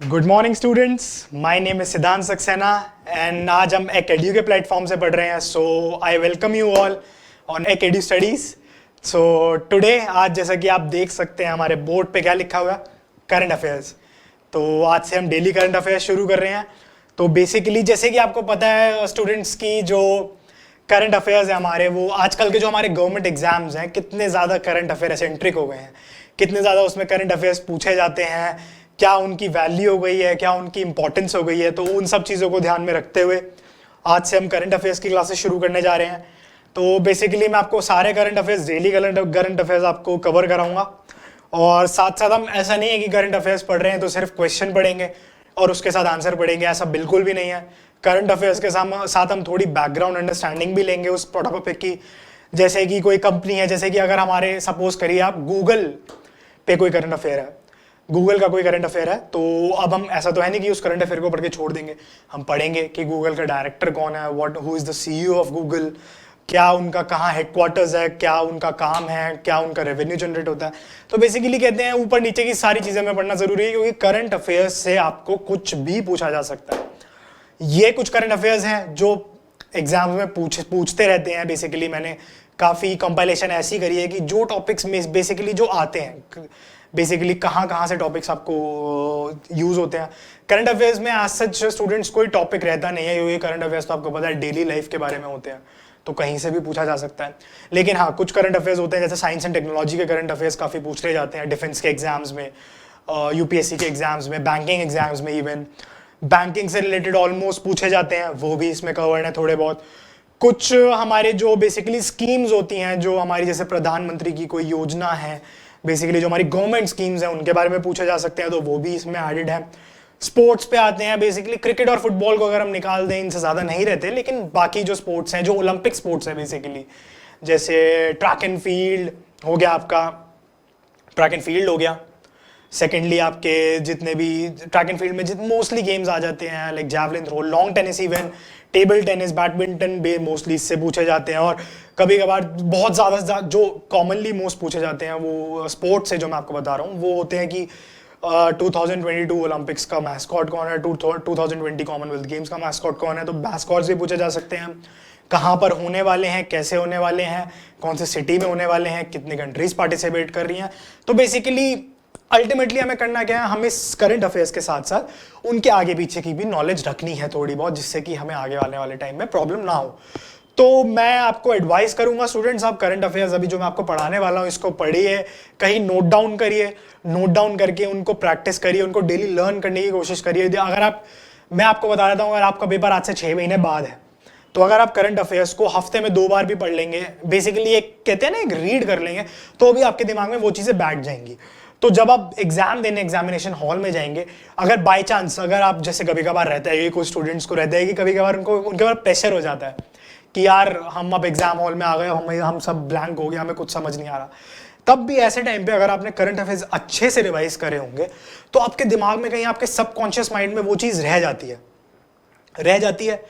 Good morning students, my name is सिद्धांत Saxena and आज हम एकेडू के प्लेटफॉर्म से पढ़ रहे हैं. So I welcome you all on एकेडू स्टडीज. सो टुडे आज जैसा कि आप देख सकते हैं हमारे बोर्ड पे क्या लिखा हुआ है, करंट अफेयर्स. तो आज से हम डेली करंट अफेयर्स शुरू कर रहे हैं. तो बेसिकली जैसे कि आपको पता है स्टूडेंट्स की जो करंट अफेयर्स है हमारे, वो आजकल के जो हमारे गवर्नमेंट एग्जाम्स हैं कितने ज़्यादा करंट अफेयर सेंट्रिक हो गए हैं, कितने ज़्यादा उसमें करंट अफेयर्स पूछे जाते हैं, क्या उनकी वैल्यू हो गई है, क्या उनकी इंपॉर्टेंस हो गई है. तो उन सब चीज़ों को ध्यान में रखते हुए आज से हम करंट अफेयर्स की क्लासेस शुरू करने जा रहे हैं. तो बेसिकली मैं आपको सारे current affairs, daily current affairs आपको कवर कराऊंगा. और साथ साथ हम ऐसा नहीं है कि करंट अफेयर्स पढ़ रहे हैं तो सिर्फ क्वेश्चन पढ़ेंगे और उसके साथ आंसर पढ़ेंगे, ऐसा बिल्कुल भी नहीं है. करंट अफेयर्स के साथ हम थोड़ी बैकग्राउंड अंडरस्टैंडिंग भी लेंगे उस टॉपिक की. जैसे कि कोई कंपनी है, जैसे कि अगर हमारे सपोज करिए आप गूगल पे कोई करंट अफेयर है, गूगल का कोई करंट अफेयर है, तो अब हम ऐसा तो है नहीं कि उस करंट अफेयर को पढ़ के छोड़ देंगे. हम पढ़ेंगे कि गूगल का डायरेक्टर कौन है, who is the CEO of Google, क्या उनका कहाँ हेडक्वार्टर्स है, क्या उनका काम है, क्या उनका रेवेन्यू जनरेट होता है. तो बेसिकली कहते हैं ऊपर नीचे की सारी चीजें में पढ़ना जरूरी है, क्योंकि करंट अफेयर्स से आपको कुछ भी पूछा जा सकता है. ये कुछ करंट अफेयर्स हैं जो एग्जाम में पूछते रहते हैं. बेसिकली मैंने काफ़ी कंपाइलेशन ऐसी करी है कि जो टॉपिक्स में बेसिकली जो आते हैं, बेसिकली कहाँ से टॉपिक्स आपको यूज होते हैं. करंट अफेयर्स में आज सच स्टूडेंट्स कोई टॉपिक रहता नहीं है, क्योंकि करंट अफेयर्स तो आपको पता है डेली लाइफ के बारे में होते हैं, तो कहीं से भी पूछा जा सकता है. लेकिन हाँ, कुछ करंट अफेयर्स होते हैं, जैसे साइंस एंड टेक्नोलॉजी के करंट अफेयर्स काफ़ी पूछे जाते हैं डिफेंस के एग्जाम्स में, यूपीएससी के एग्जाम्स में, बैंकिंग एग्जाम्स में. इवन बैंकिंग से रिलेटेड ऑलमोस्ट पूछे जाते हैं, वो भी इसमें कवर्ड है थोड़े बहुत. कुछ हमारे जो बेसिकली स्कीम्स होती हैं, जो हमारी जैसे प्रधानमंत्री की कोई योजना है, बेसिकली जो हमारी गवर्नमेंट स्कीम्स हैं उनके बारे में पूछे जा सकते हैं, तो वो भी इसमें एडेड है. स्पोर्ट्स पे आते हैं, बेसिकली क्रिकेट और फुटबॉल को अगर हम निकाल दें, इनसे ज़्यादा नहीं रहते, लेकिन बाकी जो स्पोर्ट्स हैं, जो ओलंपिक स्पोर्ट्स है बेसिकली, जैसे ट्रैक एंड फील्ड हो गया, आपका ट्रैक एंड फील्ड हो गया. सेकेंडली आपके जितने भी ट्रैक एंड फील्ड में जितने मोस्टली गेम्स आ जाते हैं, like javelin throw, long tennis, even table tennis, badminton भी मोस्टली इससे पूछे जाते हैं. और कभी कभार बहुत ज़्यादा जो कॉमनली मोस्ट पूछे जाते हैं वो स्पोर्ट्स से जो मैं आपको बता रहा हूँ वो होते हैं कि 2022 ओलंपिक्स का मैस्कॉट कौन है, 2020 कॉमनवेल्थ गेम्स का मैस्कॉट कौन है. तो मैस्कॉट्स भी पूछे जा सकते हैं, कहाँ पर होने वाले हैं, कैसे होने वाले हैं, कौन से सिटी में होने वाले हैं, कितनी कंट्रीज पार्टिसिपेट कर रही हैं. तो बेसिकली अल्टीमेटली हमें करना क्या है, हमें इस करंट अफेयर्स के साथ साथ उनके आगे पीछे की भी नॉलेज रखनी है थोड़ी बहुत, जिससे कि हमें आगे वाले टाइम में प्रॉब्लम ना हो. तो मैं आपको एडवाइस करूंगा स्टूडेंट्स, आप करंट अफेयर्स अभी जो मैं आपको पढ़ाने वाला हूँ इसको पढ़िए, कहीं नोट डाउन करिए, नोट डाउन करके उनको प्रैक्टिस करिए, उनको डेली लर्न करने की कोशिश करिए. अगर आप, मैं आपको बता देता हूँ, अगर आपका पेपर आज से 6 महीने बाद है, तो अगर आप करंट अफेयर्स को हफ्ते में 2 बार भी पढ़ लेंगे, बेसिकली एक कहते हैं ना, एक रीड कर लेंगे, तो भी आपके दिमाग में वो चीज़ें बैठ जाएंगी. तो जब आप एग्जाम देने एग्जामिनेशन हॉल में जाएंगे, अगर बाय चांस, अगर आप जैसे कभी कभार रहता है, कुछ स्टूडेंट्स को रहता है कि कभी कभार उनके ऊपर प्रेशर हो जाता है कि यार हम अब एग्जाम हॉल में आ गए, हम सब ब्लैंक हो गया, हमें कुछ समझ नहीं आ रहा. तब भी ऐसे टाइम पे अगर आपने करंट अफेयर्स अच्छे से रिवाइज करे होंगे, तो आपके दिमाग में कहीं आपके सबकॉन्शियस माइंड में वो चीज़ रह जाती है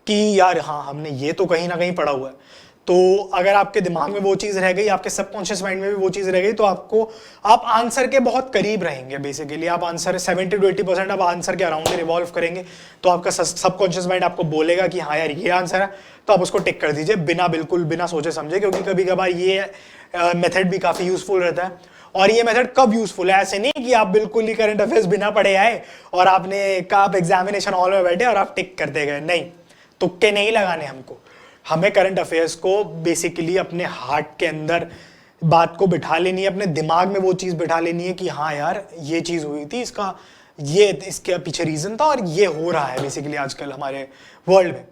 कि यार हाँ, हमने ये तो कहीं ना कहीं पढ़ा हुआ है. तो अगर आपके दिमाग में वो चीज़ रह गई, आपके सबकॉन्शियस माइंड में भी वो चीज़ रह गई, तो आप आंसर के बहुत करीब रहेंगे. बेसिकली आप आंसर 70 to 80% आप आंसर के अराउंड रिवॉल्व करेंगे. तो आपका सबकॉन्शियस माइंड आपको बोलेगा कि हाँ यार ये आंसर है, तो आप उसको टिक कर दीजिए बिना सोचे समझे, क्योंकि कभी कभार ये मेथड भी काफ़ी यूजफुल रहता है. और ये मेथड कब यूजफुल है, ऐसे नहीं कि आप बिल्कुल ही करंट अफेयर्स बिना पढ़े आए और आप एग्जामिनेशन हॉल में बैठे और आप टिक करते गए. नहीं, तुक्के नहीं लगाने हमको. हमें करंट अफेयर्स को बेसिकली अपने हार्ट के अंदर बात को बिठा लेनी है, अपने दिमाग में वो चीज़ बिठा लेनी है कि हाँ यार ये चीज़ हुई थी, इसके पीछे रीज़न था और ये हो रहा है बेसिकली आजकल हमारे वर्ल्ड में.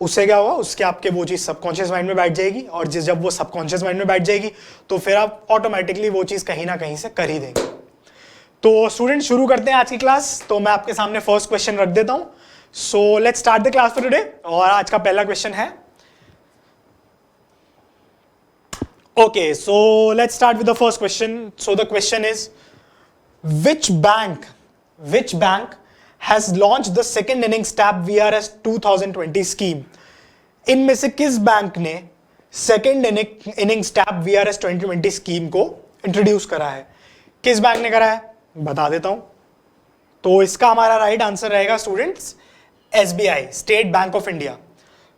उससे क्या होगा, उसके आपके वो चीज़ सबकॉन्शियस माइंड में बैठ जाएगी, और जब वो सबकॉन्शियस माइंड में बैठ जाएगी तो फिर आप ऑटोमेटिकली वो चीज़ कहीं ना कहीं से कर ही देंगे. तो स्टूडेंट शुरू करते हैं आज की क्लास. तो मैं आपके सामने फर्स्ट क्वेश्चन रख देता हूँ. So let's start the class for today. और आज का पहला क्वेश्चन है, okay, so let's start with the first question. So the question is, which bank has launched the second innings tap VRS 2020 scheme? इनमें से किस बैंक ने second innings tap VRS 2020 scheme को इंट्रोड्यूस करा है? किस बैंक ने करा है बता देता हूं. तो इसका हमारा राइट आंसर रहेगा students SBI, state bank of India.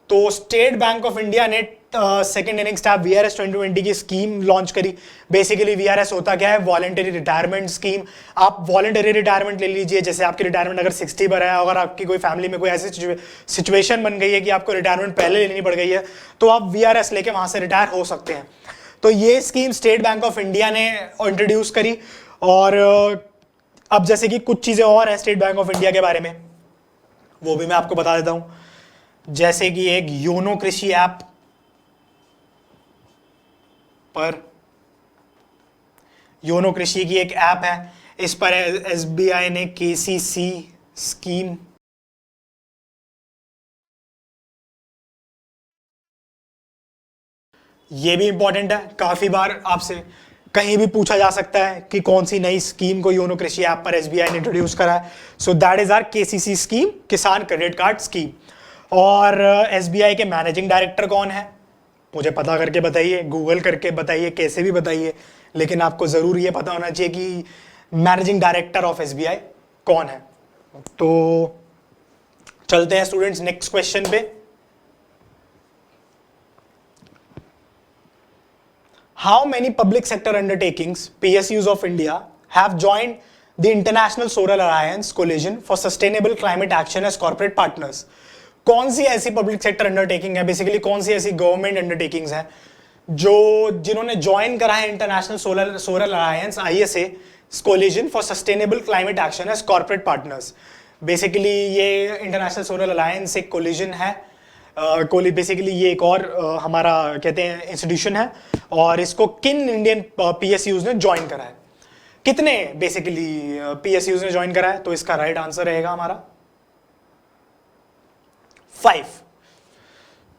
तो स्टेट बैंक ऑफ इंडिया ने सेकेंड इनिंग स्टाफ वीआरएस 2020 की स्कीम लॉन्च करी। बेसिकली वीआरएस होता क्या है, वॉलंटरी रिटायरमेंट स्कीम। आप वॉलंटरी रिटायरमेंट ले लीजिए, जैसे आपकी रिटायरमेंट अगर 60 पर है, अगर आपकी कोई फैमिली में कोई ऐसी सिचुएशन बन गई है कि आपको रिटायरमेंट पहले लेनी पड़ गई है, तो आप वीआरएस लेके वहां से रिटायर हो सकते हैं। तो ये scheme state bank of India ने इंट्रोड्यूस करी। और अब जैसे कि कुछ चीजें और हैं स्टेट बैंक ऑफ इंडिया के बारे में, वो भी मैं आपको बता देता हूं। जैसे कि एक योनो कृषि ऐप पर, योनो कृषि की एक ऐप है, इस पर एसबीआई ने केसीसी स्कीम ये भी इंपॉर्टेंट है, काफी बार आपसे कहीं भी पूछा जा सकता है कि कौन सी नई स्कीम को योनो कृषि ऐप पर एसबीआई ने इंट्रोड्यूस करा है। So that is our KCC scheme, Kisan credit card scheme. और एसबीआई के मैनेजिंग डायरेक्टर कौन है, मुझे पता करके बताइए, गूगल करके बताइए, कैसे भी बताइए, लेकिन आपको जरूर ये पता होना चाहिए कि मैनेजिंग डायरेक्टर ऑफ एसबीआई कौन है। तो चलते हैं स्टूडेंट्स नेक्स्ट क्वेश्चन पे। How many public sector undertakings, PSUs of India, have joined the International Solar Alliance Coalition for Sustainable Climate Action as corporate partners? कौन सी ऐसी पब्लिक सेक्टर अंडरटेकिंग है, basically कौन सी ऐसी गवर्नमेंट अंडरटेकिंग्स हैं जिन्होंने join करा है International Solar Alliance ISA Coalition for Sustainable Climate Action as corporate partners. Basically ये इंटरनेशनल सोलर अलायंस एक कोलिजन है, बेसिकली ये एक और हमारा कहते हैं इंस्टीट्यूशन है, और इसको किन इंडियन PSUs ने ज्वाइन करा है, कितने बेसिकली PSUs ने ज्वाइन करा है, तो इसका राइट आंसर रहेगा हमारा 5।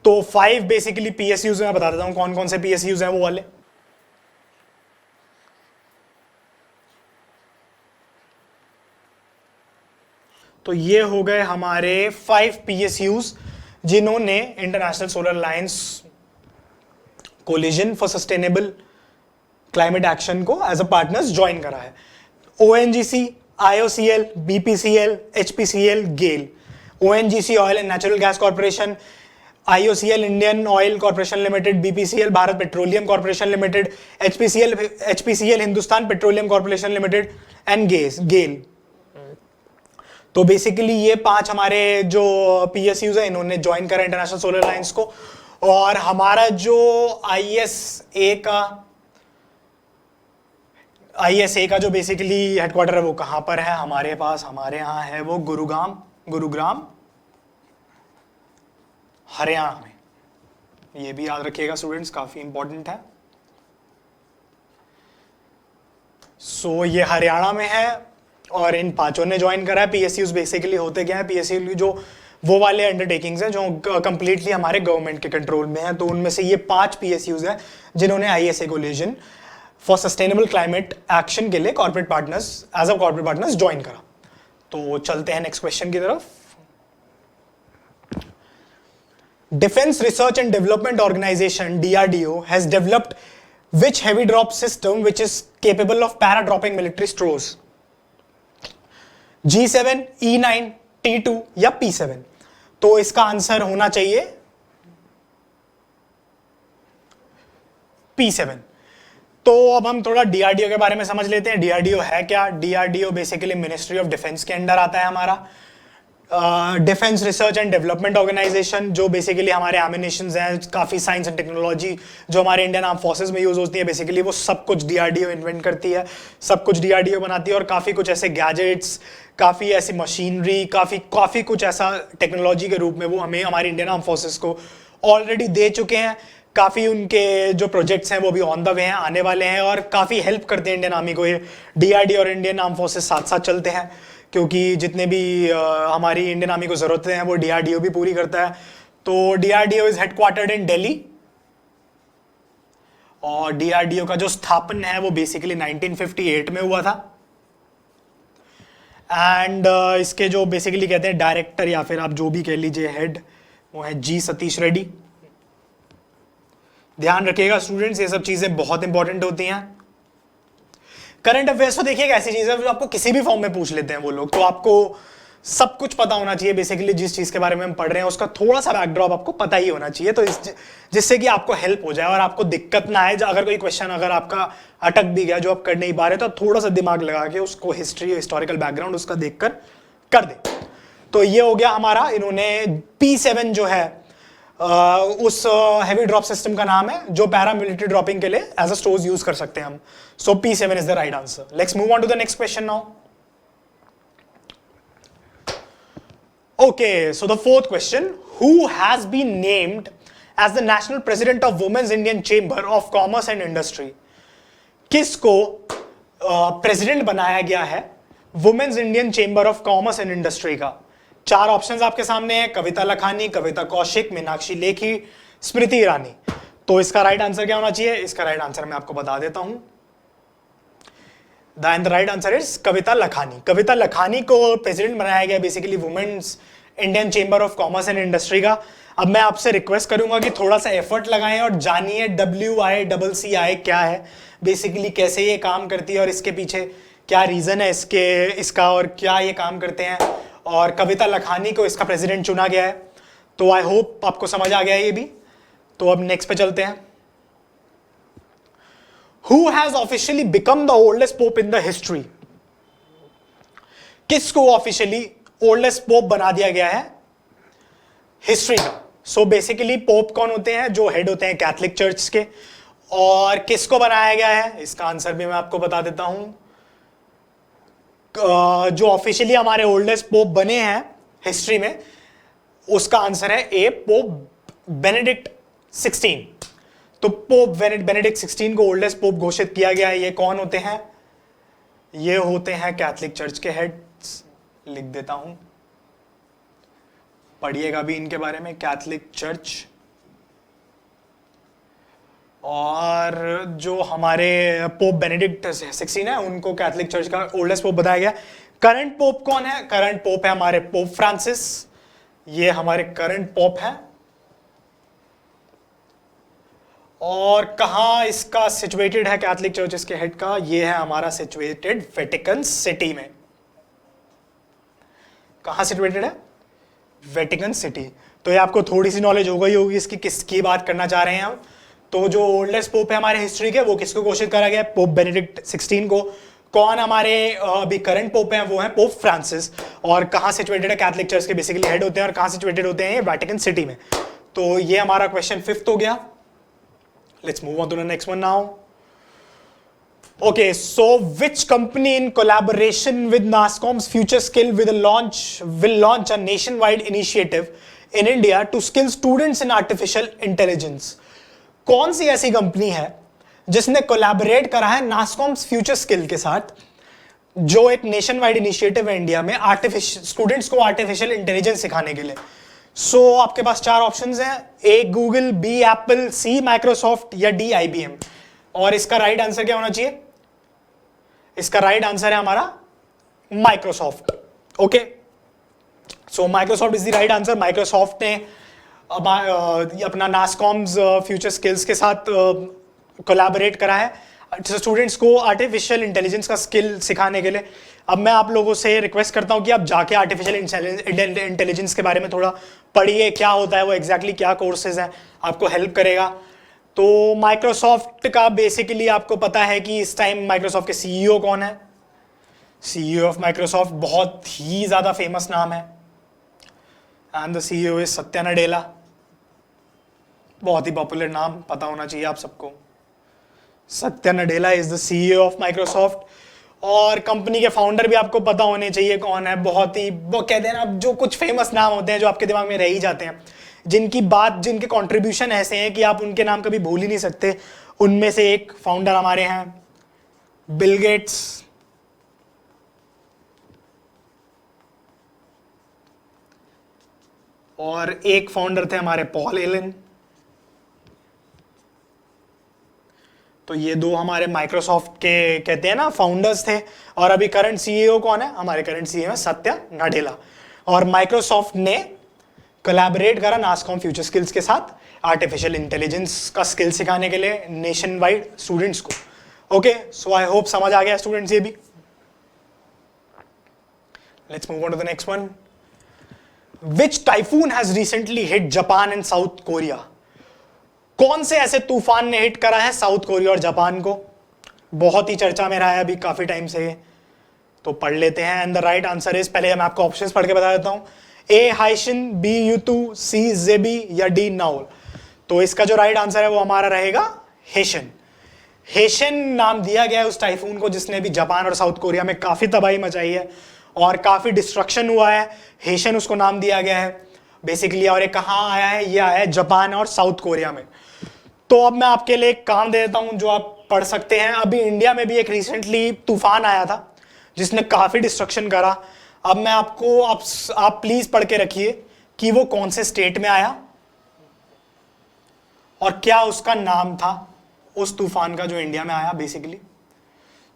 तो 5 बेसिकली PSUs मैं बता देता हूं कौन कौन से PSUs हैं वो वाले। तो ये हो गए हमारे 5 PSUs जिन्होंने international Solar alliance collision for Sustainable Climate action को एज अ पार्टनर्स ज्वाइन करा है। ONGC, IOCL, BPCL, HPCL, GAIL। ONGC oil and natural gas corporation, IOCL Indian oil corporation limited, BPCL Bharat petroleum corporation limited, HPCL Hindustan petroleum corporation limited and GAIL। तो basically ये 5 हमारे जो PSUs हैं इन्होंने join करा international Solar alliance को। और हमारा जो ISA का जो बेसिकली हेडक्वार्टर है वो कहां पर है, हमारे पास, हमारे यहां है वो गुरुग्राम हरियाणा में। ये भी याद रखिएगा स्टूडेंट्स, काफी इंपॉर्टेंट है। सो ये हरियाणा में है और इन 5 ने ज्वाइन करा है। PSUs बेसिकली होते क्या है, PSU जो वो वाले अंडरटेकिंग्स हैं जो कंप्लीटली हमारे गवर्नमेंट के कंट्रोल में हैं। तो उनमें से ये 5 PSUs हैं जिन्होंने ISA Coalition for Sustainable Climate Action के लिए corporate partners as a corporate partners join करा। तो चलते हैं नेक्स्ट क्वेश्चन की तरफ। Defence Research and Development Organisation DRDO has developed which heavy drop system which is capable of para dropping military stores? G7, E9, T2 या P7? तो इसका answer होना चाहिए P7। तो अब हम थोड़ा DRDO के बारे में समझ लेते हैं। DRDO है क्या? DRDO basically ministry of defence के अंडर आता है हमारा। Defence Research and Development Organisation, जो बेसिकली हमारे एमिनेशंस हैं, काफ़ी साइंस एंड टेक्नोलॉजी जो हमारे इंडियन आर्म फोर्सेस में यूज़ होती है, बेसिकली वो सब कुछ DRDO इन्वेंट करती है, सब कुछ DRDO बनाती है। और काफ़ी कुछ ऐसे गैजेट्स, काफ़ी ऐसी मशीनरी, काफ़ी कुछ ऐसा टेक्नोलॉजी के रूप में वो हमें हमारी इंडियन आर्म फोर्सेस को ऑलरेडी दे चुके हैं। काफ़ी उनके जो प्रोजेक्ट्स हैं वो भी ऑन द वे हैं, आने वाले हैं, और काफ़ी हेल्प करते हैं इंडियन आर्मी को। ये DRDO और इंडियन आर्म फोर्सेस साथ साथ चलते हैं, क्योंकि जितने भी हमारी इंडियन आर्मी को ज़रूरतें हैं वो DRDO भी पूरी करता है। तो DRDO is headquartered in Delhi, और DRDO का जो स्थापन है वो बेसिकली 1958 में हुआ था। एंड इसके जो बेसिकली कहते हैं डायरेक्टर, या फिर आप जो भी कह लीजिए हेड, वो है G सतीश रेड्डी। ध्यान रखिएगा स्टूडेंट्स, ये सब चीज़ें बहुत इंपॉर्टेंट होती हैं। करंट अफेयर्स तो देखिए ऐसी चीज है जो आपको किसी भी फॉर्म में पूछ लेते हैं वो लोग, तो आपको सब कुछ पता होना चाहिए बेसिकली। जिस चीज के बारे में हम पढ़ रहे हैं उसका थोड़ा सा बैकड्रॉप आपको पता ही होना चाहिए, तो जिससे कि आपको हेल्प हो जाए और आपको दिक्कत ना आए। अगर कोई क्वेश्चन अगर आपका अटक भी गया जो आप कर नहीं पा रहे, तो थोड़ा सा दिमाग लगा के उसको हिस्ट्री, हिस्टोरिकल बैकग्राउंड उसका देखकर कर दे। तो ये हो गया हमारा, इन्होंने P7 जो है उस हैवी ड्रॉप सिस्टम का नाम है जो पैरामिलिट्री ड्रॉपिंग के लिए एज अ स्टोर्स यूज कर सकते हैं हम। So P7 is the right answer. Let's move on to the next question now. Okay, so the fourth question, who has been named as the national president of Women's Indian Chamber of Commerce and Industry? किसको president बनाया गया है women's Indian Chamber of Commerce and Industry का? चार options आपके सामने हैं, कविता लखानी, कविता कौशिक, मीनाक्षी लेखी, स्मृति ईरानी। तो इसका राइट आंसर क्या होना चाहिए? इसका राइट आंसर मैं आपको बता देता हूं। The right answer is Kavita Lakhani. Kavita Lakhani को प्रेसिडेंट बनाया गया basically women's Indian Chamber of Commerce and Industry का। अब मैं आपसे रिक्वेस्ट करूंगा कि थोड़ा सा एफर्ट लगाएं और जानिए WICCI क्या है, बेसिकली कैसे ये काम करती है और इसके पीछे क्या रीजन है इसका और क्या ये काम करते हैं, और कविता लखानी को इसका प्रेसिडेंट चुना गया है। तो आई होप आपको समझ आ गया है ये भी। तो अब नेक्स्ट पे चलते हैं। Who has officially become the oldest pope in the history? किसको ऑफिशियली ओल्डेस्ट पोप बना दिया गया है हिस्ट्री का? सो बेसिकली पोप कौन होते हैं? जो हेड होते हैं कैथोलिक चर्च के। और किसको बनाया गया है? इसका आंसर भी मैं आपको बता देता हूं। जो ऑफिशियली हमारे ओल्डेस्ट पोप बने हैं हिस्ट्री में, उसका आंसर है ए, पोप बेनेडिक्ट 16। तो पोप बेनेडिक्ट 16 को ओल्डेस्ट पोप घोषित किया गया है। ये कौन होते हैं? ये होते हैं कैथोलिक चर्च के हेड्स। लिख देता हूं, पढ़िएगा भी इनके बारे में। कैथोलिक चर्च, और जो हमारे पोप बेनेडिक्ट 16 है उनको कैथोलिक चर्च का ओल्डेस्ट पोप बताया गया। करंट पोप कौन है? करंट पोप है हमारे पोप फ्रांसिस। ये हमारे करंट पोप है। और कहां इसका सिचुएटेड है कैथोलिक चर्च इसके हेड का? ये है हमारा सिचुएटेड वेटिकन सिटी में। कहां सिचुएटेड है? Vatican city. तो ये आपको थोड़ी सी नॉलेज हो गई होगी इसकी, किसकी बात करना चाह रहे हैं हम। तो जो ओल्डेस्ट पोप है हमारे हिस्ट्री के, वो किसको घोषित करा गया? पोप बेनेडिक्ट 16 को। कौन हमारे अभी करंट पोप हैं? वो है पोप फ्रांसिस। और कहां सिचुएटेड है? कैथोलिक चर्च के बेसिकली हेड होते हैं। और कहां सिचुएटेड होते हैं? ये वेटिकन सिटी में। तो ये हमारा क्वेश्चन 5th हो गया। Let's move on to the next one now. Okay, so which company in collaboration with NASSCOM's FutureSkill will launch a nationwide initiative in India to skill students in artificial intelligence? कौन सी ऐसी company है जिसने collaborate करा है NASSCOM's FutureSkill के साथ, जो एक नेशन वाइड इनिशिएटिव है इंडिया में स्टूडेंट्स को आर्टिफिशियल इंटेलिजेंस सिखाने के लिए? सो आपके पास चार ऑप्शंस हैं, A Google, B Apple, C Microsoft या डी IBM। और इसका राइट आंसर क्या होना चाहिए? इसका राइट आंसर है हमारा Microsoft. Okay, so Microsoft is the right answer. Microsoft ने अपना नासकॉम्स फ्यूचर स्किल्स के साथ कोलैबोरेट करा है स्टूडेंट्स को आर्टिफिशियल इंटेलिजेंस का स्किल सिखाने के लिए। अब मैं आप लोगों से रिक्वेस्ट करता हूं कि आप जाके आर्टिफिशियल इंटेलिजेंस के बारे में थोड़ा पढ़िए, क्या होता है वो एग्जैक्टली, क्या कोर्सेज हैं, आपको हेल्प करेगा। तो माइक्रोसॉफ्ट का बेसिकली आपको पता है कि इस टाइम माइक्रोसॉफ्ट के CEO कौन है? CEO ऑफ माइक्रोसॉफ्ट बहुत ही ज़्यादा फेमस नाम है, and the CEO is Satya Nadella. बहुत ही पॉपुलर नाम, पता होना चाहिए आप सबको। Satya Nadella is the CEO of Microsoft. और कंपनी के फाउंडर भी आपको पता होने चाहिए कौन है। बहुत ही वो कहते हैं ना, जो कुछ फेमस नाम होते हैं जो आपके दिमाग में रह ही जाते हैं, जिनके कंट्रीब्यूशन ऐसे हैं कि आप उनके नाम कभी भूल ही नहीं सकते। उनमें से एक फाउंडर हमारे हैं बिल गेट्स, और एक फाउंडर थे हमारे पॉल एलन। तो ये दो हमारे माइक्रोसॉफ्ट के कहते हैं ना फाउंडर्स थे। और अभी करंट CEO कौन है? हमारे करंट CEO है सत्या नडेला। और माइक्रोसॉफ्ट ने कोलैबोरेट करा नासकॉम फ्यूचर स्किल्स के साथ आर्टिफिशियल इंटेलिजेंस का स्किल सिखाने के लिए नेशन वाइड स्टूडेंट्स को। ओके, सो आई होप समझ आ गया स्टूडेंट्स ये भी. Let's move on to the next one. Which typhoon has recently hit Japan and South Korea? कौन से ऐसे तूफान ने हिट करा है साउथ कोरिया और जापान को? बहुत ही चर्चा में रहा है अभी काफी टाइम से, तो पढ़ लेते हैं. And the right answer is, पहले मैं आपको ऑप्शंस पढ़ के बता देता हूं. ए हाइशिन, बी यूतू, सी जेबी या डी नाउल. तो इसका जो राइट आंसर है वो हमारा रहेगा हेशन. हेशन नाम दिया गया है उस टाइफून को जिसने भी जापान और साउथ कोरिया में काफी तबाही मचाई है और काफी डिस्ट्रक्शन हुआ है. हेशन उसको नाम दिया गया है बेसिकली. और ये कहाँ आया है? ये आया है जापान और साउथ कोरिया में. तो अब मैं आपके लिए एक काम दे देता हूं जो आप पढ़ सकते हैं. अभी इंडिया में भी एक रिसेंटली तूफान आया था जिसने काफी डिस्ट्रक्शन करा. अब मैं आपको आप प्लीज पढ़ के रखिए कि वो कौन से स्टेट में आया और क्या उसका नाम था उस तूफान का जो इंडिया में आया बेसिकली.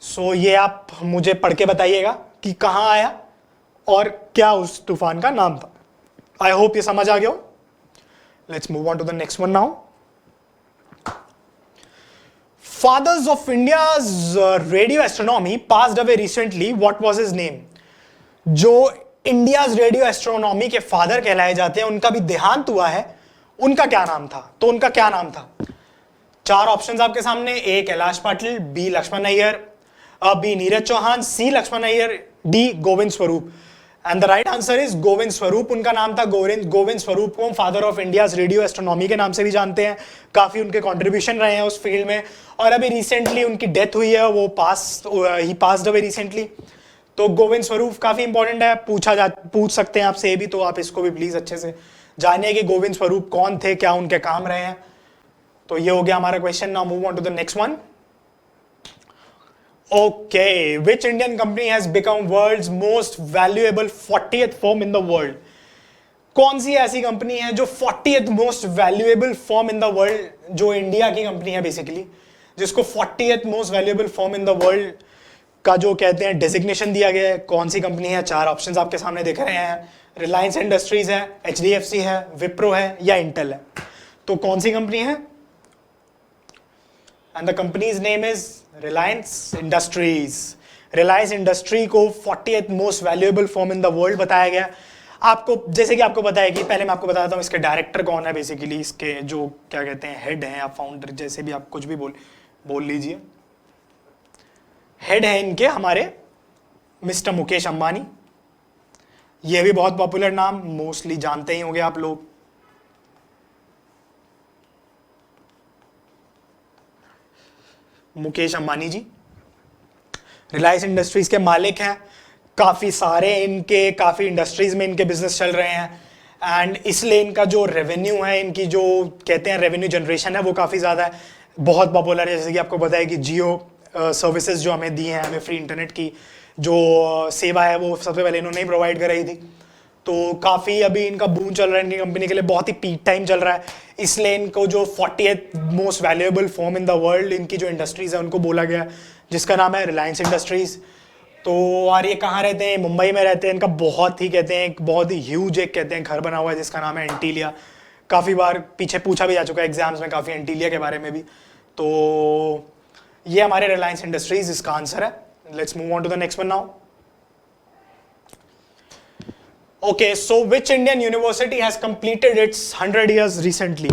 सो ये आप मुझे पढ़ के बताइएगा कि कहां आया और क्या उस तूफान का नाम था. आई होप ये समझ आ गया हो. Let's move on to the next one now. Fathers of India's radio astronomy passed away recently. What was his name? जो इंडियाज रेडियो एस्ट्रोनॉमी के फादर कहलाए जाते हैं उनका भी देहांत हुआ है. उनका क्या नाम था? तो उनका क्या नाम था? चार ऑप्शंस आपके सामने. ए Kailash Patil, B Lakshman Iyer, B Neeraj Chauhan, C Lakshman Iyer, D Govind Swarup. And the right answer is Govind Swarup. उनका नाम था गोविंद स्वरूप को हम father of India's radio astronomy के नाम से भी जानते हैं. काफी उनके कंट्रीब्यूशन रहे हैं उस फील्ड में और अभी रिसेंटली उनकी डेथ हुई है. वो ही पास्ड अवे रिसेंटली. तो गोविंद स्वरूप काफी इंपॉर्टेंट है. पूछ सकते हैं आपसे ये भी, तो आप इसको भी प्लीज अच्छे से जानिए कि गोविंद स्वरूप कौन थे, क्या उनके काम रहे हैं. तो ये हो गया हमारा question. Now move on to the next one. Okay, which Indian company has become world's most valuable 40th firm in the world? कौन सी ऐसी कंपनी है जो 40th most valuable firm in the world, जो इंडिया की company है basically, जिसको 40th most valuable firm in the world का जो कहते हैं डेजिग्नेशन दिया गया है. कौन सी कंपनी है? चार ऑप्शंस आपके सामने दिख रहे हैं. रिलायंस इंडस्ट्रीज है, HDFC है, विप्रो है या इंटेल है. तो कौन सी कंपनी है? And the companies name is Reliance industries. Reliance industry को 40th most valuable firm in the world बताया गया. आपको जैसे कि आपको बताया कि पहले मैं आपको बताता हूँ इसके डायरेक्टर कौन है बेसिकली, इसके जो क्या कहते हैं हेड हैं या फाउंडर, जैसे भी आप कुछ भी बोल लीजिए. हेड है इनके हमारे मिस्टर मुकेश अंबानी. ये भी बहुत पॉपुलर नाम, मोस्टली जानते ही होंगे आप लोग. मुकेश अंबानी जी रिलायंस इंडस्ट्रीज के मालिक हैं. काफ़ी सारे इनके काफ़ी इंडस्ट्रीज में इनके बिजनेस चल रहे हैं एंड इसलिए इनका जो रेवेन्यू है, इनकी जो कहते हैं रेवेन्यू जनरेशन है वो काफ़ी ज़्यादा है, बहुत पॉपुलर है. जैसे कि आपको पता है कि जियो सर्विसेज जो हमें दी हैं, हमें फ्री इंटरनेट की जो सेवा है वो सबसे पहले इन्होंने ही प्रोवाइड कराई थी. तो काफ़ी अभी इनका बूम चल रहा है इनकी कंपनी के लिए, बहुत ही पीक टाइम चल रहा है. इसलिए इनको जो 40th most valuable firm in the world, इनकी जो इंडस्ट्रीज है उनको बोला गया, जिसका नाम है रिलायंस इंडस्ट्रीज. तो और ये कहाँ रहते हैं? मुंबई में रहते हैं. इनका बहुत ही कहते हैं एक बहुत ही ह्यूज एक कहते हैं घर बना हुआ है जिसका नाम है एंटीलिया. काफ़ी बार पीछे पूछा भी जा चुका है एग्जाम्स में काफ़ी एंटीलिया के बारे में भी. तो ये हमारे रिलायंस इंडस्ट्रीज इसका आंसर है. Let's move on to the next one now. Okay, so which Indian university has completed its 100 years recently?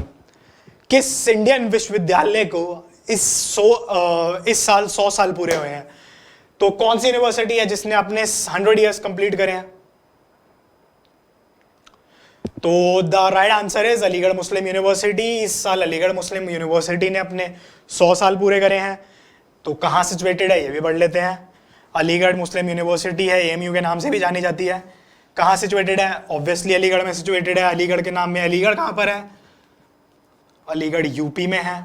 किस इंडियन विश्वविद्यालय को इस साल 100 साल पूरे हुए हैं? तो कौन सी यूनिवर्सिटी है जिसने अपने 100 इयर्स कंप्लीट करे हैं? तो the right answer is Aligarh Muslim university. इस साल अलीगढ़ मुस्लिम यूनिवर्सिटी ने अपने 100 साल पूरे करे हैं. तो कहाँ सिचुएटेड है ये भी पढ़ लेते हैं. अलीगढ़ मुस्लिम यूनिवर्सिटी है, AMU के नाम से भी जानी जाती है. कहाँ सिचुएटेड है? ऑब्वियसली अलीगढ़ में सिचुएटेड है. अलीगढ़ के नाम में, अलीगढ़ कहाँ पर है? अलीगढ़ यूपी में है.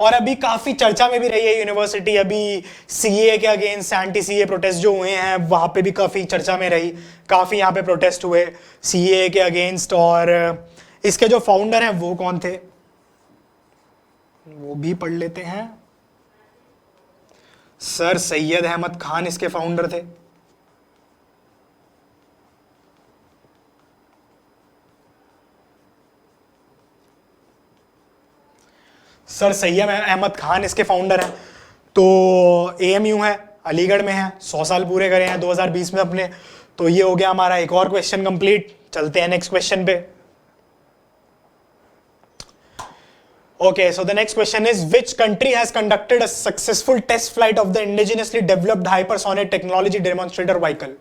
और अभी काफी चर्चा में भी रही है यूनिवर्सिटी. अभी CA के अगेंस्ट एंटी CA प्रोटेस्ट जो हुए हैं वहां पे भी काफी चर्चा में रही. काफी यहाँ पे प्रोटेस्ट हुए CA के अगेंस्ट. और इसके जो फाउंडर हैं वो कौन थे वो भी पढ़ लेते हैं. सर सैयद अहमद खान इसके फाउंडर थे. सर सैयद अहमद खान इसके फाउंडर हैं। तो AMU है, अलीगढ़ में है, 100 साल पूरे करे हैं 2020 में अपने। तो ये हो गया हमारा एक और क्वेश्चन कंप्लीट। चलते हैं नेक्स्ट क्वेश्चन पे। Okay, so the next question is, which country has conducted a successful test flight of the indigenously developed hypersonic technology demonstrator vehicle?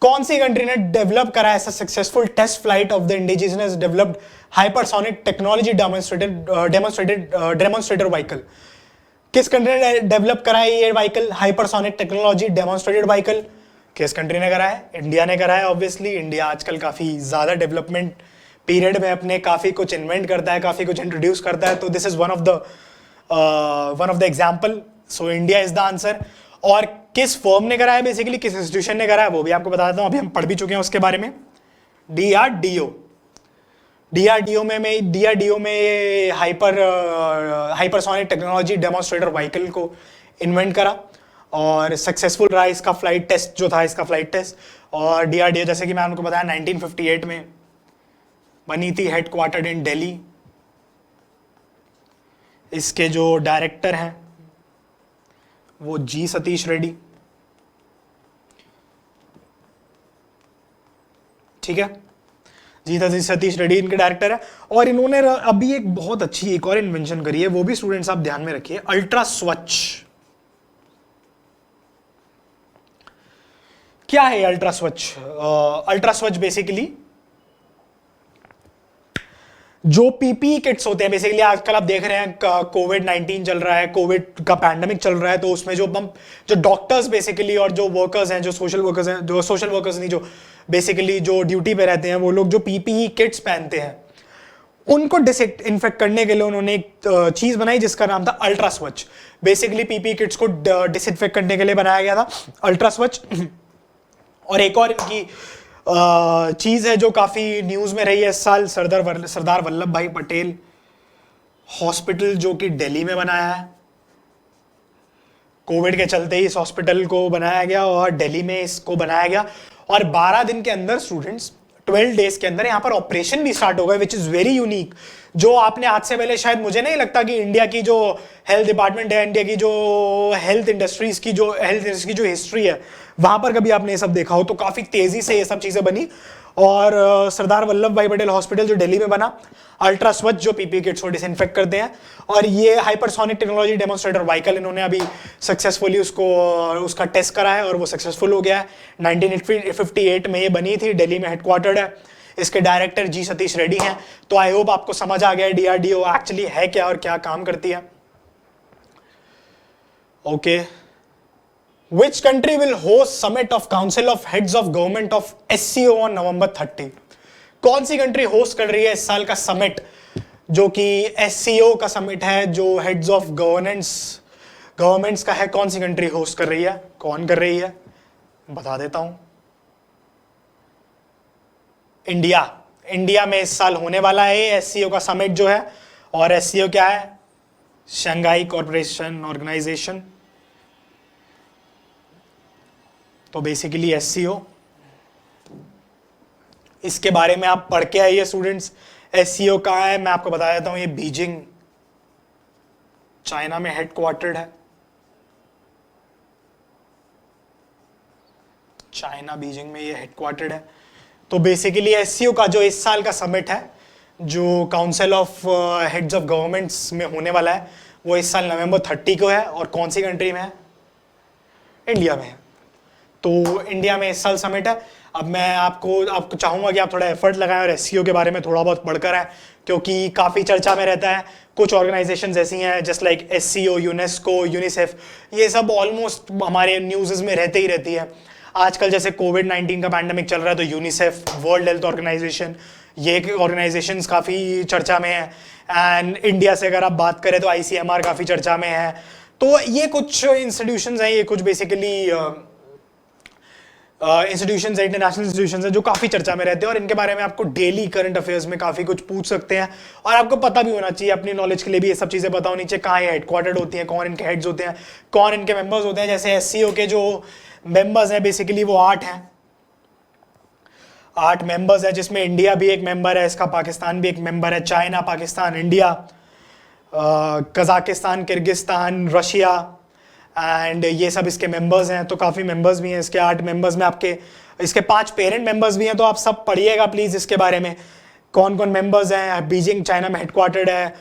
कौन सी कंट्री ने डेवलप करा ऐसा successful test flight of the indigenous developed hypersonic technology demonstrator vehicle? किस country ने develop करा है ये vehicle, hypersonic technology demonstrated vehicle? किस कंट्री ने करा है? इंडिया ने करा है। ऑब्वियसली इंडिया आजकल काफी ज्यादा डेवलपमेंट पीरियड में अपने काफी कुछ इन्वेंट करता है, काफी कुछ इंट्रोड्यूस करता है। तो this is one of the example. So India is the answer. और किस फर्म ने करा है, बेसिकली किस इंस्टीट्यूशन ने करा है, वो भी आपको बता देता हूं। अभी हम पढ़ भी चुके हैं उसके बारे में। डीआरडीओ में हाइपरसोनिक टेक्नोलॉजी डेमोन्स्ट्रेटर व्हीकल को इन्वेंट करा और सक्सेसफुल रहा इसका फ्लाइट टेस्ट जो था, इसका फ्लाइट टेस्ट। और डीआरडीओ जैसे कि मैं आपको बताया 1958 में बनी थी, हेडक्वार्टर्ड इन दिल्ली। इसके जो डायरेक्टर हैं वो जी सतीश रेड्डी, ठीक है। जी सतीश रेड्डी इनके डायरेक्टर है। और इन्होंने अभी एक बहुत अच्छी एक और इन्वेंशन करी है, वो भी स्टूडेंट्स आप ध्यान में रखिए, अल्ट्रा स्वच्छ। क्या है अल्ट्रा स्वच्छ? अल्ट्रा स्वच्छ बेसिकली जो पीपीई किट्स होते हैं, बेसिकली आजकल आप देख रहे हैं कोविड-19 चल रहा है, कोविड का पैंडेमिक चल रहा है। तो उसमें जो डॉक्टर्स बेसिकली और जो वर्कर्स हैं, जो सोशल वर्कर्स नहीं, जो बेसिकली जो ड्यूटी पे रहते हैं, वो लोग जो पीपीई किट्स पहनते हैं उनको डिसइंफेक्ट करने के लिए उन्होंने एक चीज बनाई जिसका नाम था अल्ट्रा स्वच्छ। बेसिकली पीपीई किट्स को डिसइंफेक्ट करने के लिए बनाया गया था अल्ट्रा स्वच्छ। और एक और इनकी चीज है जो काफी न्यूज में रही है इस साल, सरदार वल्लभ भाई पटेल हॉस्पिटल जो कि दिल्ली में बनाया है। कोविड के चलते ही इस हॉस्पिटल को बनाया गया और दिल्ली में इसको बनाया गया। और 12 दिन के अंदर स्टूडेंट्स, 12 डेज के अंदर यहाँ पर ऑपरेशन भी स्टार्ट हो गए, विच इज वेरी यूनिक। जो आपने आज से पहले शायद, मुझे नहीं लगता कि इंडिया की जो हेल्थ डिपार्टमेंट है, इंडिया की जो हेल्थ इंडस्ट्री की जो हिस्ट्री है, वहां पर कभी आपने ये सब देखा हो। तो काफी तेजी से ये सब चीजें बनी। और सरदार वल्लभ भाई पटेल हॉस्पिटल जो दिल्ली में बना, अल्ट्रा स्वच्छ जो पीपीई किट्स को डिसइंफेक्ट करते हैं। और ये हाइपरसोनिक टेक्नोलॉजी डेमोन्स्ट्रेटर व्हीकल इन्होंने अभी सक्सेसफुली उसका टेस्ट करा है और वो सक्सेसफुल हो गया है। 1958 में ये बनी थी, दिल्ली में हेडक्वार्टर्ड है। इसके डायरेक्टर जी सतीश रेड्डी हैं। तो आई होप आपको समझ आ गया डीआरडीओ एक्चुअली है क्या और क्या काम करती है। Okay, Which country will host summit of Council of Heads of Government of SCO on November 30? कौन सी कंट्री होस्ट कर रही है इस साल का समिट, जो कि SCO का समिट है, जो हेड्स ऑफ गवर्नमेंट्स का है? कौन सी कंट्री होस्ट कर रही है, कौन कर रही है, बता देता हूं। इंडिया में इस साल होने वाला है SCO का समिट जो है। और SCO क्या है? Shanghai corporation organisation. तो बेसिकली SCO, इसके बारे में आप पढ़ के आइए स्टूडेंट्स। SCO कहाँ है मैं आपको बता देता हूं। ये बीजिंग, चाइना में हेडक्वार्टर्ड है। चाइना बीजिंग में ये हेडक्वार्टर्ड है। तो बेसिकली SCO का जो इस साल का समिट है, जो council of heads of governments में होने वाला है, वो इस साल नवंबर 30 को है। और कौन सी कंट्री में है? इंडिया में है। तो इंडिया में इस साल समिट है। अब मैं आपको चाहूंगा कि आप थोड़ा एफर्ट लगाएं और SCO के बारे में थोड़ा बहुत पढ़कर आए, क्योंकि काफ़ी चर्चा में रहता है। कुछ ऑर्गेनाइजेशंस ऐसी हैं just like SCO, UNESCO, UNICEF, ये सब ऑलमोस्ट हमारे न्यूज़ में रहते ही रहती है। आजकल जैसे कोविड-19 का पैंडेमिक चल रहा है, तो यूनिसेफ, वर्ल्ड हेल्थ ऑर्गेनाइजेशन, ये ऑर्गेनाइजेशंस काफ़ी चर्चा में है। एंड इंडिया से अगर आप बात करें तो ICMR काफ़ी चर्चा में है। तो ये कुछ इंस्टीट्यूशंस हैं, ये कुछ बेसिकली इंस्टीट्यूशंस, इंटरनेशनल इंस्टीट्यूशंस हैं जो काफ़ी चर्चा में रहते हैं। और इनके बारे में आपको डेली करंट अफेयर्स में काफ़ी कुछ पूछ सकते हैं। और आपको पता भी होना चाहिए, अपनी नॉलेज के लिए भी ये सब चीज़ें पता होनी चाहिए, कहाँ ये हेडक्वार्टर्ड होती हैं, कौन इनके हेड्स होते हैं, कौन इनके मेंबर्स होते हैं। जैसे SCO के जो मेंबर्स हैं बेसिकली वो 8 हैं, 8 मेंबर्स हैं, जिसमें इंडिया भी एक मेंबर है, इसका पाकिस्तान भी एक मेंबर है, China, Pakistan, India, Kazakhstan, Kyrgyzstan, Russia and ये सब इसके मेंबर्स हैं। तो काफ़ी मेंबर्स भी हैं इसके, 8 मेंबर्स में आपके, इसके 5 पेरेंट मेंबर्स भी हैं। तो आप सब पढ़िएगा प्लीज़ इसके बारे में, कौन कौन मेंबर्स हैं। बीजिंग चाइना में हेडक्वार्टर्ड है,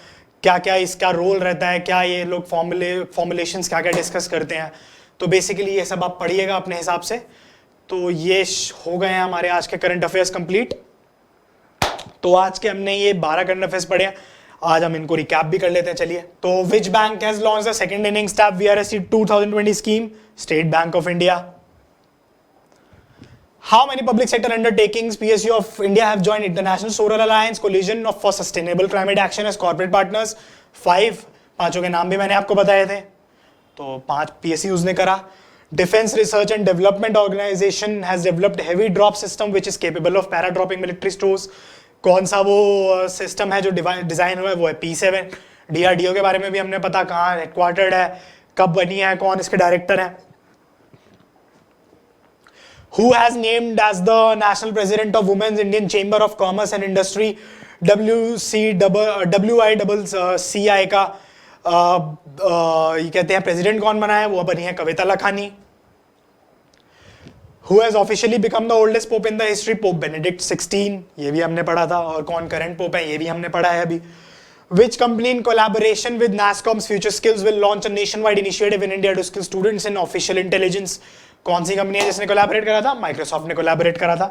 क्या क्या इसका रोल रहता है, क्या ये लोग फॉर्मुलेशंस क्या क्या डिस्कस करते हैं। तो बेसिकली ये सब आप पढ़िएगा अपने हिसाब से। तो ये हो गए हैं हमारे आज के करंट अफेयर्स कंप्लीट। तो आज के हमने ये 12 करंट अफेयर्स पढ़े हैं, आज हम इनको रिकैप भी कर लेते हैं। चलिए, तो which bank has launch the second inning step VRSC 2020 scheme? State bank of India. How many public sector undertakings PSU of India have joined International Solar Alliance Coalition for Sustainable Climate Action as corporate partners? 5। पांचों के नाम भी मैंने आपको बताए थे, तो 5 PSUs ने करा। Defense Research and Development Organization has developed heavy drop system which is capable of para-dropping military stores. कौन सा वो सिस्टम है जो डिजाइन हुआ है? वो है P7। DRDO के बारे में भी हमने पता, कहाँ हेडक्वार्टर्ड है, कब बनी है, कौन इसके डायरेक्टर है। Who has named as the national president of Women's Indian Chamber of Commerce and Industry WICCI का ये कहते हैं प्रेसिडेंट कौन बना है? वो बनी है कविता Lakhani. Who has officially become the oldest pope in the history? Pope Benedict 16। ये भी हमने पढ़ा था। और कौन करंट पोप है ये भी हमने पढ़ा है अभी। Which company in collaboration with NASSCOM's Future Skills will launch a nationwide initiative in India to skill students in artificial intelligence? कौन सी कंपनी है जिसने कोलैबोरेट करा था? माइक्रोसॉफ्ट ने कोलैबोरेट करा था।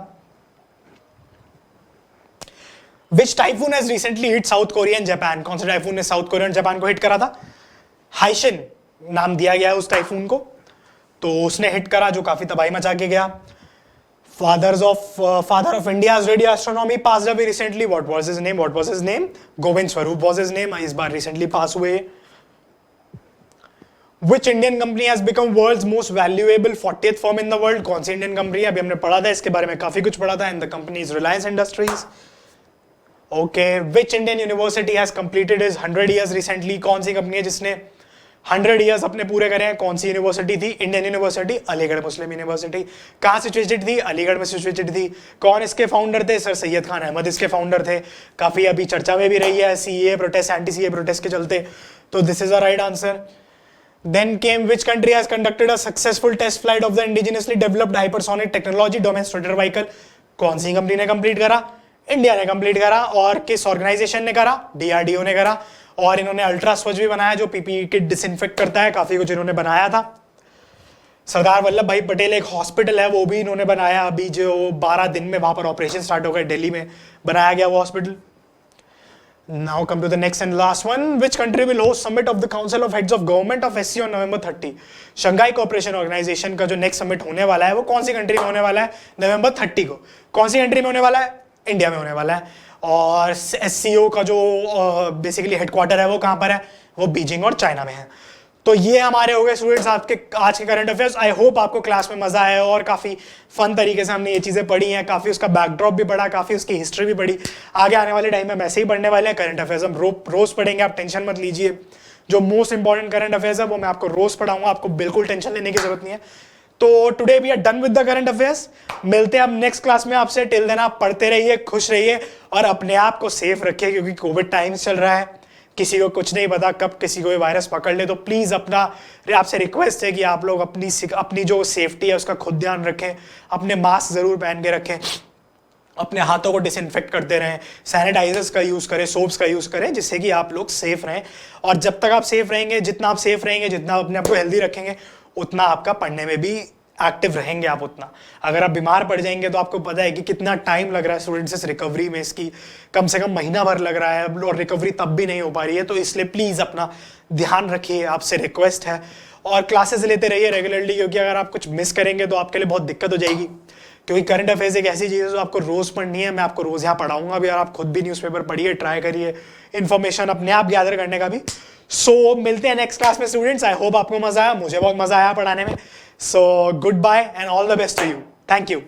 Which typhoon has recently hit South Korea and Japan? कौन सा टाइफून ने साउथ कोरिया और जापान को हिट करा था? हाइशिन नाम दिया गया है उस टाइफून को, तो उसने हिट करा जो काफी तबाही मचा के गया। Father of India's radio astronomy passed away recently. What was his name? Govind Swarup was his name. इस बार recently pass हुए। Which Indian company has become world's most valuable 40th firm in the world? कौन सी Indian company है? अभी हमने पढ़ा था इसके बारे में, काफी कुछ पढ़ा था। And the company is Reliance Industries. Okay. Which Indian university has completed its 100 years recently? कौन सी कंपनी है जिसने 100 years अपने पूरे करे हैं? कौन सी यूनिवर्सिटी थी? इंडियन यूनिवर्सिटी, अलीगढ़ मुस्लिम यूनिवर्सिटी। कहाँ सिचुएटेड थी? अलीगढ़ में सिचुएटेड थी। कौन इसके फाउंडर थे? सर सैयद खान अहमद इसके फाउंडर थे। काफी अभी चर्चा में भी रही है CAA protest, anti CAA protest के चलते। तो this is a right answer. Then came which country has conducted a successful test flight of the indigenously developed hypersonic technology demonstrator vehicle? कौन सी कंपनी ने कंप्लीट करा? इंडिया ने complete करा। और किस ऑर्गेनाइजेशन ने करा? DRDO ने करा। और इन्होंने अल्ट्रा स्वच्छ भी बनाया जो PPE किट डिसइंफेक्ट करता है, काफी कुछ इन्होंने बनाया था। सरदार वल्लभ भाई पटेल एक हॉस्पिटल है, वो भी इन्होंने बनाया, अभी जो 12 दिन में वहां पर ऑपरेशन स्टार्ट हो गए, दिल्ली में बनाया गया वो hospital. Now come to the next and last one. Which country will host summit of the Council of Heads of Government of SC on November 30? Shanghai cooperation organisation का जो नेक्स्ट समिट होने वाला है वो कौन सी कंट्री में होने वाला है? November 30 को। कौन सी कंट्री में होने वाला है? इंडिया में होने वाला है। और SCO का जो बेसिकली हेडक्वार्टर है वो कहाँ पर है? वो बीजिंग और चाइना में है। तो ये हमारे हो गए स्टूडेंट्स आपके आज के करंट अफेयर्स। आई होप आपको क्लास में मजा आया और काफी फन तरीके से हमने ये चीजें पढ़ी हैं, काफी उसका बैकड्रॉप भी पढ़ा, काफी उसकी हिस्ट्री भी पढ़ी। आगे आने वाले टाइम में वैसे ही पढ़ने वाले हैं करंट अफेयर्स, हम रोज पढ़ेंगे, आप टेंशन मत लीजिए। जो मोस्ट इंपॉर्टेंट करंट अफेयर्स है वो मैं आपको रोज पढ़ाऊंगा, आपको बिल्कुल टेंशन लेने की जरूरत नहीं है। तो today we are done with the current affairs. मिलते हैं अब नेक्स्ट क्लास में आपसे। टिल देन आप पढ़ते रहिए, खुश रहिए और अपने आप को सेफ रखिए, क्योंकि कोविड टाइम्स चल रहा है, किसी को कुछ नहीं पता कब किसी को ये वायरस पकड़ ले। तो प्लीज अपना आपसे रिक्वेस्ट है कि आप लोग अपनी जो सेफ्टी है उसका खुद ध्यान रखें, अपने मास्क जरूर पहन के रखें, अपने हाथों को डिसइंफेक्ट करते रहें, सैनिटाइजर्स का यूज करें, सोप्स का यूज करें, जिससे कि आप लोग सेफ रहें। और जब तक आप सेफ रहेंगे, जितना आप सेफ रहेंगे, जितना अपने आप को हेल्दी रखेंगे, उतना आपका पढ़ने में भी एक्टिव रहेंगे आप उतना। अगर आप बीमार पड़ जाएंगे तो आपको पता है कि कितना टाइम लग रहा है स्टूडेंट्स रिकवरी में, इसकी कम से कम महीना भर लग रहा है और रिकवरी तब भी नहीं हो पा रही है। तो इसलिए प्लीज अपना ध्यान रखिए, आपसे रिक्वेस्ट है। और क्लासेस लेते रहिए रेगुलरली, क्योंकि अगर आप कुछ मिस करेंगे तो आपके लिए बहुत दिक्कत हो जाएगी। क्योंकि करंट अफेयर्स एक ऐसी चीज़ है जो आपको रोज पढ़नी है, मैं आपको रोज यहाँ पढ़ाऊंगा भी, और आप खुद भी न्यूज़पेपर पढ़िए, ट्राई करिए इन्फॉर्मेशन अपने आप गैदर करने का भी। सो मिलते हैं नेक्स्ट क्लास में स्टूडेंट्स। आई होप आपको मजा आया, मुझे बहुत मजा आया पढ़ाने में। So goodbye and all the best to you. Thank you.